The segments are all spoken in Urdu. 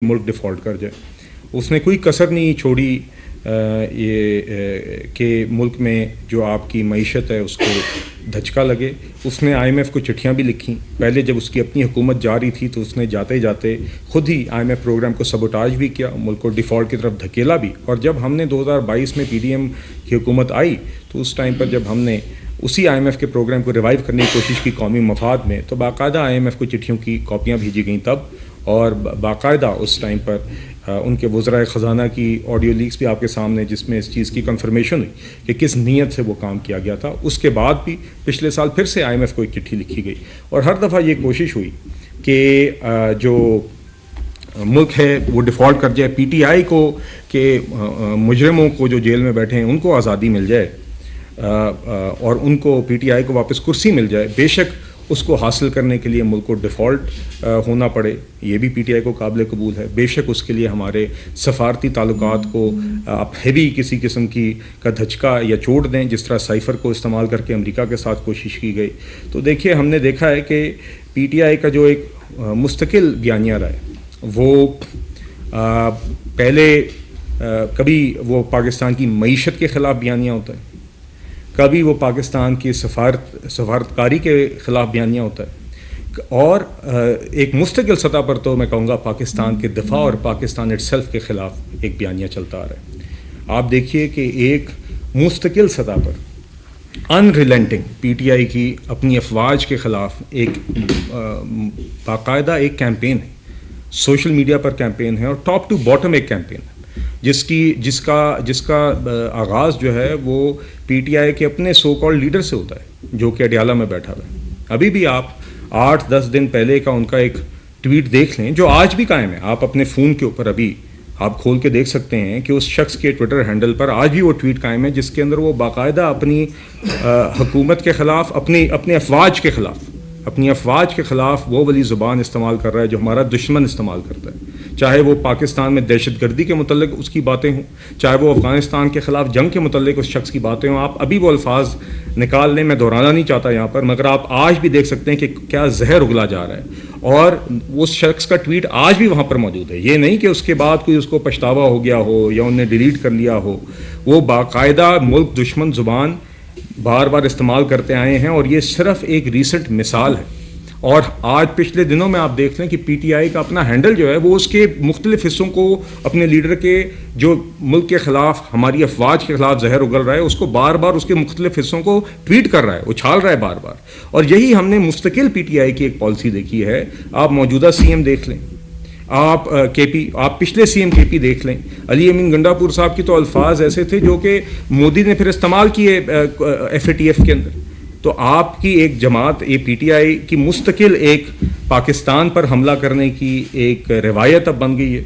ملک ڈیفالٹ کر جائے. اس نے کوئی کسر نہیں چھوڑی یہ کہ ملک میں جو آپ کی معیشت ہے اس کو دھچکا لگے. اس نے آئی ایم ایف کو چٹھیاں بھی لکھیں. پہلے جب اس کی اپنی حکومت جا رہی تھی تو اس نے جاتے جاتے خود ہی آئی ایم ایف پروگرام کو سبوٹاج بھی کیا, ملک کو ڈیفالٹ کی طرف دھکیلا بھی. اور جب ہم نے 2022 میں پی ڈی ایم کی حکومت آئی تو اس ٹائم پر جب ہم نے اسی آئی ایم ایف کے پروگرام کو ریوائیو کرنے کی کوشش کی قومی مفاد میں, تو باقاعدہ آئی ایم ایف کو چٹھیوں کی کاپیاں بھیجی گئیں تب, اور باقاعدہ اس ٹائم پر ان کے وزرائے خزانہ کی آڈیو لیکس بھی آپ کے سامنے, جس میں اس چیز کی کنفرمیشن ہوئی کہ کس نیت سے وہ کام کیا گیا تھا. اس کے بعد بھی پچھلے سال پھر سے آئی ایم ایف کو ایک چٹھی لکھی گئی, اور ہر دفعہ یہ کوشش ہوئی کہ جو ملک ہے وہ ڈیفالٹ کر جائے, پی ٹی آئی کو کہ مجرموں کو جو جیل میں بیٹھے ہیں ان کو آزادی مل جائے اور ان کو پی ٹی آئی کو واپس کرسی مل جائے. بے شک اس کو حاصل کرنے کے لیے ملک کو ڈیفالٹ ہونا پڑے, یہ بھی پی ٹی آئی کو قابل قبول ہے. بے شک اس کے لیے ہمارے سفارتی تعلقات کو آپ ہیوی کسی قسم کی کا دھچکا یا چوٹ دیں, جس طرح سائفر کو استعمال کر کے امریکہ کے ساتھ کوشش کی گئی. تو دیکھیے ہم نے دیکھا ہے کہ پی ٹی آئی کا جو ایک مستقل بیانیہ رہا ہے وہ پہلے کبھی وہ پاکستان کی معیشت کے خلاف بیانیہ ہوتا ہے, کبھی وہ پاکستان کی سفارتکاری کے خلاف بیانیہ ہوتا ہے, اور ایک مستقل سطح پر تو میں کہوں گا پاکستان کے دفاع اور پاکستان اٹ سیلف کے خلاف ایک بیانیہ چلتا آ رہا ہے. آپ دیکھیے کہ ایک مستقل سطح پر انریلنٹنگ پی ٹی آئی کی اپنی افواج کے خلاف ایک باقاعدہ ایک کیمپین ہے, سوشل میڈیا پر کیمپین ہے, اور ٹاپ ٹو باٹم ایک کیمپین ہے, جس کا آغاز جو ہے وہ پی ٹی آئی کے اپنے سو کالڈ لیڈر سے ہوتا ہے جو کہ اڈیالہ میں بیٹھا ہوا ہے. ابھی بھی آپ 8-10 دن پہلے کا ان کا ایک ٹویٹ دیکھ لیں جو آج بھی قائم ہے. آپ اپنے فون کے اوپر ابھی آپ کھول کے دیکھ سکتے ہیں کہ اس شخص کے ٹویٹر ہینڈل پر آج بھی وہ ٹویٹ قائم ہے جس کے اندر وہ باقاعدہ اپنی حکومت کے خلاف, اپنے افواج کے خلاف وہ والی زبان استعمال کر رہا ہے جو ہمارا دشمن استعمال کرتا ہے. چاہے وہ پاکستان میں دہشت گردی کے متعلق اس کی باتیں ہوں, چاہے وہ افغانستان کے خلاف جنگ کے متعلق اس شخص کی باتیں ہوں. آپ ابھی وہ الفاظ نکال لیں, میں دہرانا نہیں چاہتا یہاں پر, مگر آپ آج بھی دیکھ سکتے ہیں کہ کیا زہر اگلا جا رہا ہے, اور اس شخص کا ٹویٹ آج بھی وہاں پر موجود ہے. یہ نہیں کہ اس کے بعد کوئی اس کو پچھتاوا ہو گیا ہو یا انہوں نے ڈیلیٹ کر لیا ہو. وہ باقاعدہ ملک دشمن زبان بار بار استعمال کرتے آئے ہیں, اور یہ صرف ایک ریسنٹ مثال ہے. اور آج پچھلے دنوں میں آپ دیکھ لیں کہ پی ٹی آئی کا اپنا ہینڈل جو ہے وہ اس کے مختلف حصوں کو اپنے لیڈر کے جو ملک کے خلاف, ہماری افواج کے خلاف زہر اگل رہا ہے, اس کو بار بار اس کے مختلف حصوں کو ٹویٹ کر رہا ہے, اچھال رہا ہے بار بار. اور یہی ہم نے مستقل پی ٹی آئی کی ایک پالیسی دیکھی ہے. آپ موجودہ سی ایم دیکھ لیں, آپ پچھلے سی ایم کے پی دیکھ لیں. علی امین گنڈاپور صاحب کی تو الفاظ ایسے تھے جو کہ مودی نے پھر استعمال کیے ایف اے ٹی ایف کے اندر. تو آپ کی ایک جماعت پی ٹی آئی کی مستقل ایک پاکستان پر حملہ کرنے کی ایک روایت اب بن گئی ہے,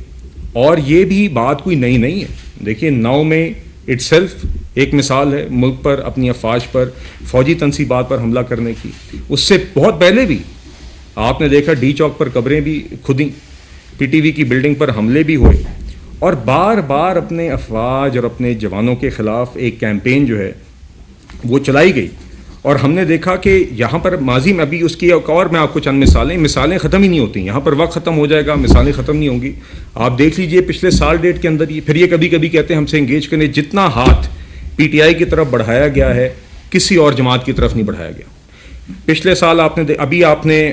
اور یہ بھی بات کوئی نئی نہیں ہے. دیکھیے 9 میں اٹ سیلف ایک مثال ہے ملک پر اپنی افواج پر فوجی تنصیبات پر حملہ کرنے کی. اس سے بہت پہلے بھی آپ نے دیکھا ڈی چوک پر قبریں بھی کھدیں, پی ٹی وی کی بلڈنگ پر حملے بھی ہوئے, اور بار بار اپنے افواج اور اپنے جوانوں کے خلاف ایک کیمپین جو ہے وہ چلائی گئی. اور ہم نے دیکھا کہ یہاں پر ماضی میں ابھی اس کی ایک اور میں آپ کو چند مثالیں ختم ہی نہیں ہوتی. یہاں پر وقت ختم ہو جائے گا, مثالیں ختم نہیں ہوں گی. آپ دیکھ لیجئے پچھلے سال ڈیٹ کے اندر پھر یہ کبھی کبھی کہتے ہیں ہم سے انگیج کرنے, جتنا ہاتھ پی ٹی آئی کی طرف بڑھایا گیا ہے کسی اور جماعت کی طرف نہیں بڑھایا گیا. پچھلے سال آپ نے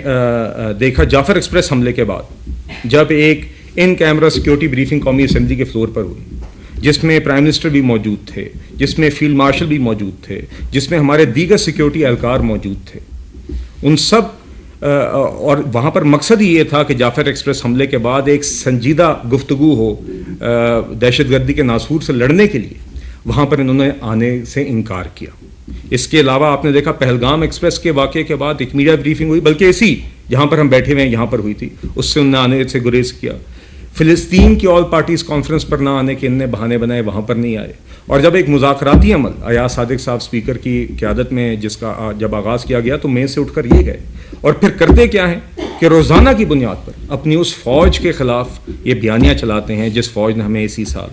دیکھا جعفر ایکسپریس حملے کے بعد جب ایک ان کیمرہ سیکیورٹی بریفنگ قومی اسمبلی کے فلور پر ہوئی, جس میں پرائم منسٹر بھی موجود تھے, جس میں فیلڈ مارشل بھی موجود تھے, جس میں ہمارے دیگر سیکیورٹی اہلکار موجود تھے, ان سب اور وہاں پر مقصد ہی یہ تھا کہ جعفر ایکسپریس حملے کے بعد ایک سنجیدہ گفتگو ہو دہشت گردی کے ناسور سے لڑنے کے لیے. وہاں پر انہوں نے آنے سے انکار کیا. اس کے علاوہ آپ نے دیکھا پہلگام ایکسپریس کے واقعے کے بعد ایک میڈیا بریفنگ ہوئی, بلکہ اسی جہاں پر ہم بیٹھے ہوئے ہیں یہاں پر ہوئی تھی, اس سے انہوں نے آنے سے گریز کیا. فلسطین کی آل پارٹیز کانفرنس پر نہ آنے کے ان نے بہانے بنائے, وہاں پر نہیں آئے. اور جب ایک مذاکراتی عمل ایاز صادق صاحب اسپیکر کی قیادت میں جس کا جب آغاز کیا گیا تو میز سے اٹھ کر یہ گئے, اور پھر کرتے کیا ہیں کہ روزانہ کی بنیاد پر اپنی اس فوج کے خلاف یہ بیانیہ چلاتے ہیں جس فوج نے ہمیں اسی سال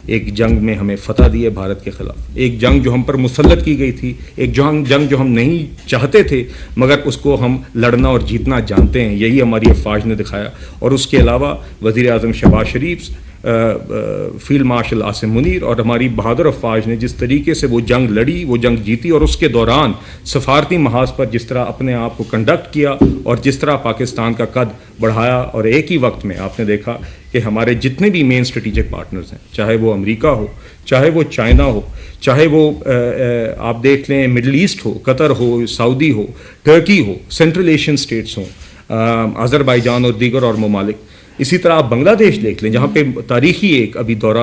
ایک جنگ میں ہمیں فتح دی ہے بھارت کے خلاف, ایک جنگ جو ہم پر مسلط کی گئی تھی, ایک جنگ جو ہم نہیں چاہتے تھے مگر اس کو ہم لڑنا اور جیتنا جانتے ہیں. یہی ہماری افواج نے دکھایا. اور اس کے علاوہ وزیر اعظم شہباز شریف, فیلڈ مارشل عاصم منیر اور ہماری بہادر افواج نے جس طریقے سے وہ جنگ لڑی, وہ جنگ جیتی, اور اس کے دوران سفارتی محاذ پر جس طرح اپنے آپ کو کنڈکٹ کیا اور جس طرح پاکستان کا قد بڑھایا. اور ایک ہی وقت میں آپ نے دیکھا کہ ہمارے جتنے بھی مین اسٹریٹجک پارٹنرز ہیں, چاہے وہ امریکہ ہو, چاہے وہ چائنا ہو, چاہے وہ آپ دیکھ لیں مڈل ایسٹ ہو, قطر ہو, سعودی ہو, ٹرکی ہو, سینٹرل ایشین اسٹیٹس ہوں, آذربائیجان اور دیگر اور ممالک, اسی طرح آپ بنگلہ دیش دیکھ لیں جہاں پہ تاریخی ایک ابھی دورہ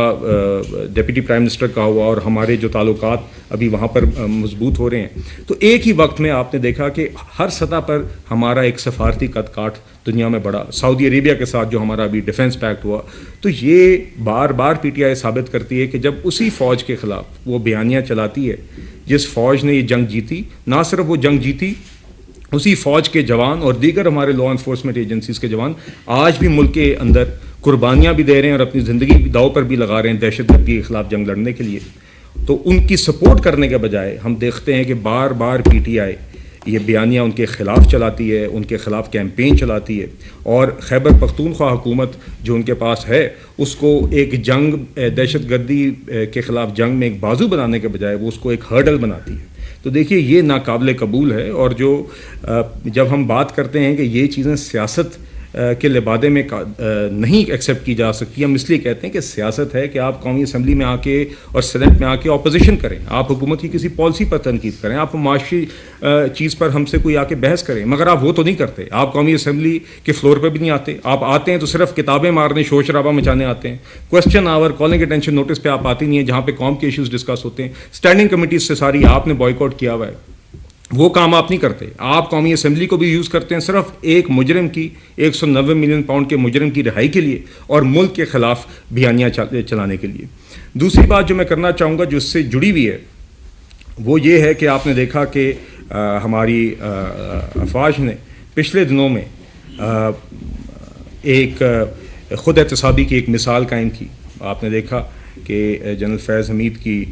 ڈپٹی پرائم منسٹر کا ہوا اور ہمارے جو تعلقات ابھی وہاں پر مضبوط ہو رہے ہیں. تو ایک ہی وقت میں آپ نے دیکھا کہ ہر سطح پر ہمارا ایک سفارتی قد کاٹ دنیا میں بڑھا. سعودی عربیہ کے ساتھ جو ہمارا ابھی ڈیفنس پیکٹ ہوا, تو یہ بار بار پی ٹی آئی ثابت کرتی ہے کہ جب اسی فوج کے خلاف وہ بیانیہ چلاتی ہے جس فوج نے یہ جنگ جیتی, نہ صرف وہ جنگ جیتی, اسی فوج کے جوان اور دیگر ہمارے لا انفورسمنٹ ایجنسیز کے جوان آج بھی ملک کے اندر قربانیاں بھی دے رہے ہیں اور اپنی زندگی بھی داؤ پر بھی لگا رہے ہیں دہشت گردی کے خلاف جنگ لڑنے کے لیے. تو ان کی سپورٹ کرنے کے بجائے ہم دیکھتے ہیں کہ بار بار پی ٹی آئی یہ بیانیہ ان کے خلاف چلاتی ہے, ان کے خلاف کیمپین چلاتی ہے, اور خیبر پختونخوا حکومت جو ان کے پاس ہے اس کو ایک جنگ دہشت گردی کے خلاف جنگ میں ایک بازو بنانے کے بجائے وہ اس کو ایک ہرڈل بناتی ہے. تو دیکھیے یہ ناقابل قبول ہے. اور جو جب ہم بات کرتے ہیں کہ یہ چیزیں سیاست کے لبادے میں نہیں ایکسیپٹ کی جا سکتی, ہم اس لیے کہتے ہیں کہ سیاست ہے کہ آپ قومی اسمبلی میں آ کے اور سینٹ میں آ کے اپوزیشن کریں, آپ حکومت کی کسی پالیسی پر تنقید کریں, آپ معاشی چیز پر ہم سے کوئی آ کے بحث کریں, مگر آپ وہ تو نہیں کرتے. آپ قومی اسمبلی کے فلور پہ بھی نہیں آتے, آپ آتے ہیں تو صرف کتابیں مارنے, شور شرابہ مچانے آتے ہیں. کوشچن آور, کالنگ اٹینشن نوٹس پہ آپ آتے نہیں ہیں جہاں پہ قوم کے ایشوز ڈسکس ہوتے ہیں. اسٹینڈنگ کمیٹیز سے ساری آپ نے بوائیکاٹ کیا ہوا ہے, وہ کام آپ نہیں کرتے. آپ قومی اسمبلی کو بھی یوز کرتے ہیں صرف ایک مجرم کی, 190 ملین پاؤنڈ کے مجرم کی رہائی کے لیے اور ملک کے خلاف بیانیہ چلانے کے لیے. دوسری بات جو میں کرنا چاہوں گا جو اس سے جڑی ہوئی ہے وہ یہ ہے کہ آپ نے دیکھا کہ ہماری افواج نے پچھلے دنوں میں ایک خود احتسابی کی ایک مثال قائم کی. آپ نے دیکھا کہ جنرل فیض حمید کی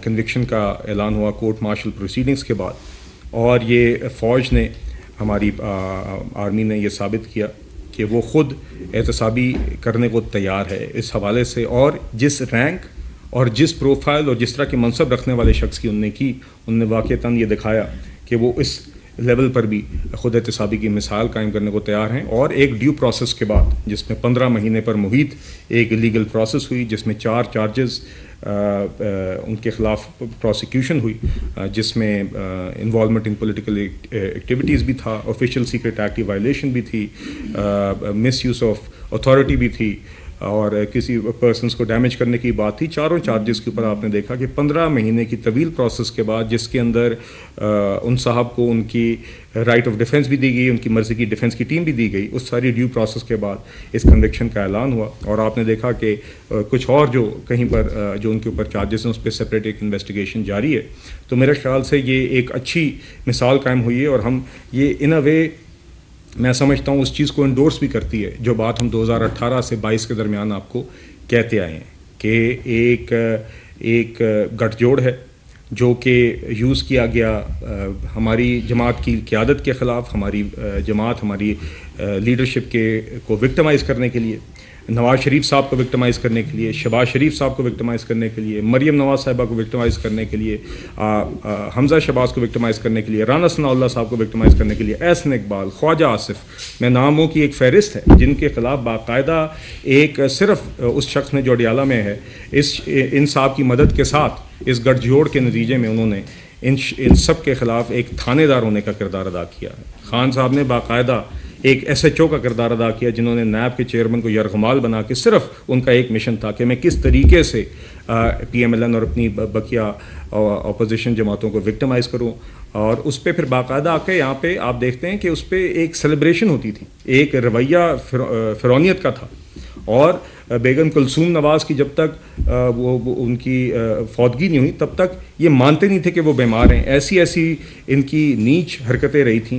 کنوکشن کا اعلان ہوا کورٹ مارشل پروسیڈنگز کے بعد, اور یہ فوج نے, ہماری آرمی نے یہ ثابت کیا کہ وہ خود احتسابی کرنے کو تیار ہے اس حوالے سے. اور جس رینک اور جس پروفائل اور جس طرح کے منصب رکھنے والے شخص کی انہوں نے واقعتاً یہ دکھایا کہ وہ اس لیول پر بھی خود احتسابی کی مثال قائم کرنے کو تیار ہیں. اور ایک ڈیو پروسیس کے بعد جس میں 15 مہینے پر محیط ایک لیگل پروسیس ہوئی, جس میں 4 چارجز ان کے خلاف پروسیکیوشن ہوئی, جس میں انوالومنٹ ان پولیٹیکل ایکٹیویٹیز بھی تھا, آفیشیل سیکرٹ ایکٹ کی وائلیشن بھی تھی, مس یوز آف اتھارٹی بھی تھی, اور کسی پرسنس کو ڈیمیج کرنے کی بات تھی. چاروں چارجز کے اوپر آپ نے دیکھا کہ 15 مہینے کی طویل پروسیس کے بعد, جس کے اندر ان صاحب کو ان کی رائٹ آف ڈیفنس بھی دی گئی, ان کی مرضی کی ڈیفنس کی ٹیم بھی دی گئی, اس ساری ڈیو پروسیس کے بعد اس کنوکشن کا اعلان ہوا. اور آپ نے دیکھا کہ کچھ اور جو کہیں پر جو ان کے اوپر چارجز ہیں اس پہ سپریٹ ایک انویسٹیگیشن جاری ہے. تو میرے خیال سے یہ ایک اچھی مثال قائم ہوئی ہے, اور ہم یہ ان اے وے میں سمجھتا ہوں اس چیز کو انڈورس بھی کرتی ہے جو بات ہم 2018 سے 22 کے درمیان آپ کو کہتے آئے ہیں کہ ایک گٹھ جوڑ ہے جو کہ یوز کیا گیا ہماری جماعت کی قیادت کے خلاف, ہماری جماعت ہماری لیڈرشپ کو وکٹمائز کرنے کے لیے, نواز شریف صاحب کو وکٹمائز کرنے کے لیے, شہباز شریف صاحب کو وکٹمائز کرنے کے لیے, مریم نواز صاحبہ کو وکٹمائز کرنے کے لیے, حمزہ شہباز کو وکٹمائز کرنے کے لیے, رانا ثناء اللہ صاحب کو وکٹمائز کرنے کے لیے, احسن اقبال, خواجہ آصف, میں ناموں کی ایک فہرست ہے جن کے خلاف باقاعدہ ایک صرف اس شخص نے جو اڈیالہ میں ہے ان صاحب کی مدد کے ساتھ اس گٹھ جوڑ کے نتیجے میں انہوں نے ان سب کے خلاف ایک تھانے دار ہونے کا کردار ادا کیا ہے. خان صاحب نے باقاعدہ ایک ایس ایچ او کا کردار ادا کیا جنہوں نے نیب کے چیئرمین کو یرغمال بنا کے, صرف ان کا ایک مشن تھا کہ میں کس طریقے سے پی ایم ایل این اور اپنی بقیہ اپوزیشن جماعتوں کو وکٹمائز کروں. اور اس پہ پھر باقاعدہ آ کے یہاں پہ آپ دیکھتے ہیں کہ اس پہ ایک سیلیبریشن ہوتی تھی, ایک رویہ فرعونیت کا تھا. اور بیگم کلثوم نواز کی جب تک وہ ان کی فوتگی نہیں ہوئی تب تک یہ مانتے نہیں تھے کہ وہ بیمار ہیں. ایسی ان کی نیچ حرکتیں رہی تھیں